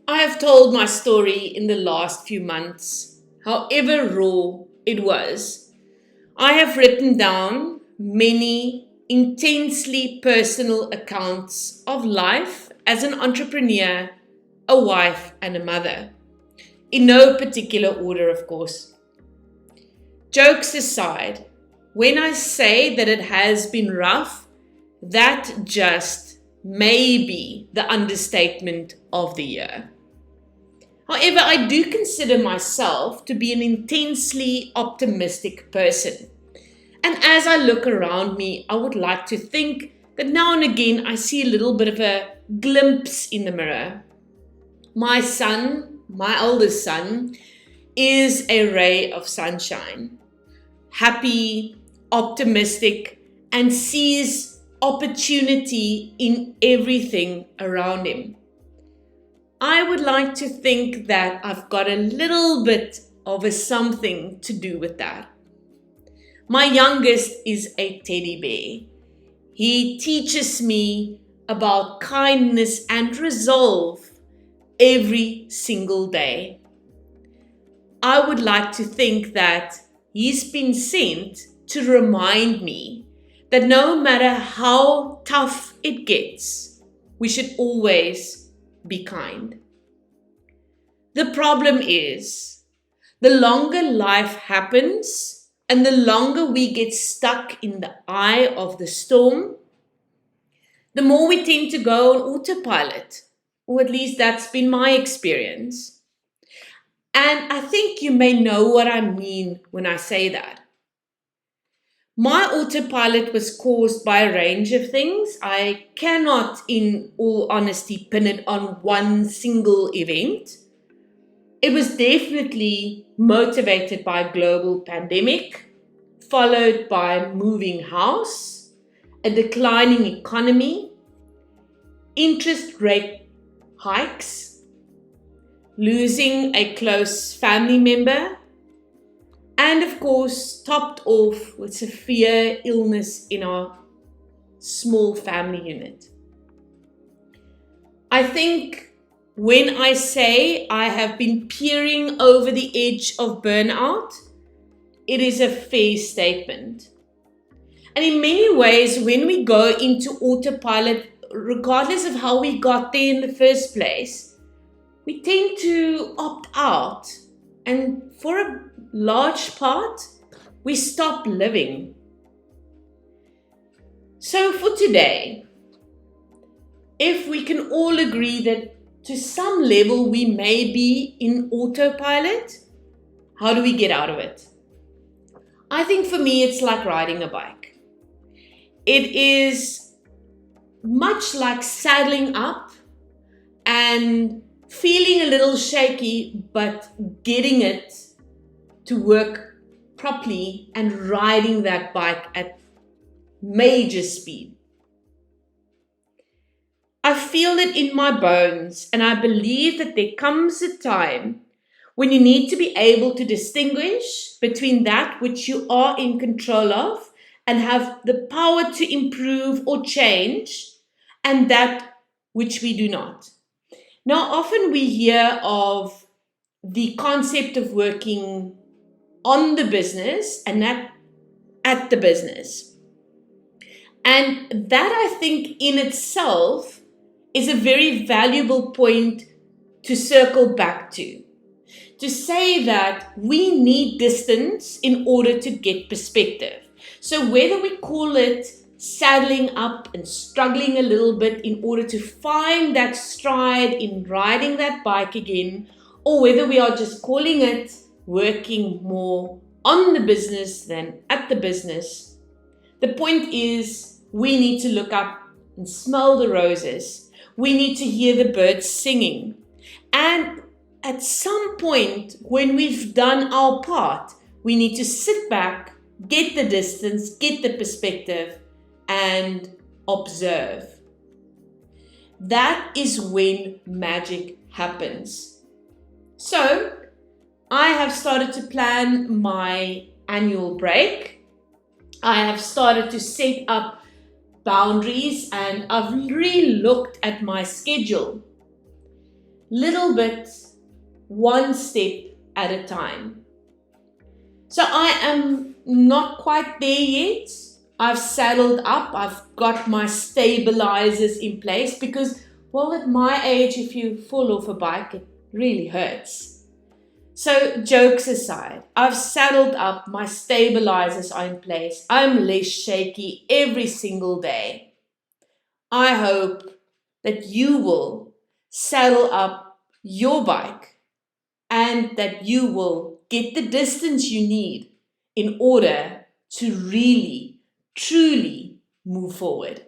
I have told my story in the last few months, however raw it was. I have written down many intensely personal accounts of life as an entrepreneur, a wife, and a mother. In no particular order, of course. Jokes aside, when I say that it has been rough, that just may be the understatement of the year. However, I do consider myself to be an intensely optimistic person. And as I look around me, I would like to think that now and again I see a little bit of a glimpse in the mirror. My son, my oldest son, is a ray of sunshine. Happy, optimistic, and sees opportunity in everything around him. I would like to think that I've got a little bit of a something to do with that. My youngest is a teddy bear. He teaches me about kindness and resolve every single day. I would like to think that he's been sent to remind me that no matter how tough it gets, we should always be kind. The problem is, the longer life happens and the longer we get stuck in the eye of the storm, the more we tend to go on autopilot, or at least that's been my experience. And I think you may know what I mean when I say that. My autopilot was caused by a range of things. I cannot, in all honesty, pin it on one single event. It was definitely motivated by a global pandemic, followed by moving house, a declining economy, interest rate hikes, losing a close family member, and of course, topped off with severe illness in our small family unit. I think when I say I have been peering over the edge of burnout, it is a fair statement. And in many ways, when we go into autopilot, regardless of how we got there in the first place, we tend to opt out. And for a large part, we stop living. So for today, if we can all agree that to some level we may be in autopilot, how do we get out of it? I think for me it's like riding a bike. It is much like saddling up and feeling a little shaky, but getting it to work properly and riding that bike at major speed. I feel it in my bones, and I believe that there comes a time when you need to be able to distinguish between that which you are in control of and have the power to improve or change, and that which we do not. Now, often we hear of the concept of working on the business and not at the business. And that, I think, in itself is a very valuable point to circle back to. To say that we need distance in order to get perspective. So whether we call it saddling up and struggling a little bit in order to find that stride in riding that bike again, or whether we are just calling it working more on the business than at the business, the point is we need to look up and smell the roses. We need to hear the birds singing. And at some point, when we've done our part, we need to sit back, get the distance, get the perspective, and observe. That is when magic happens. So, I have started to plan my annual break. I have started to set up boundaries, and I've really looked at my schedule. little bit, one step at a time. So I am not quite there yet. I've saddled up, I've got my stabilizers in place because, well, at my age, if you fall off a bike, it really hurts. So, jokes aside, I've saddled up, my stabilizers are in place, I'm less shaky every single day. I hope that you will saddle up your bike and that you will get the distance you need in order to really, truly move forward.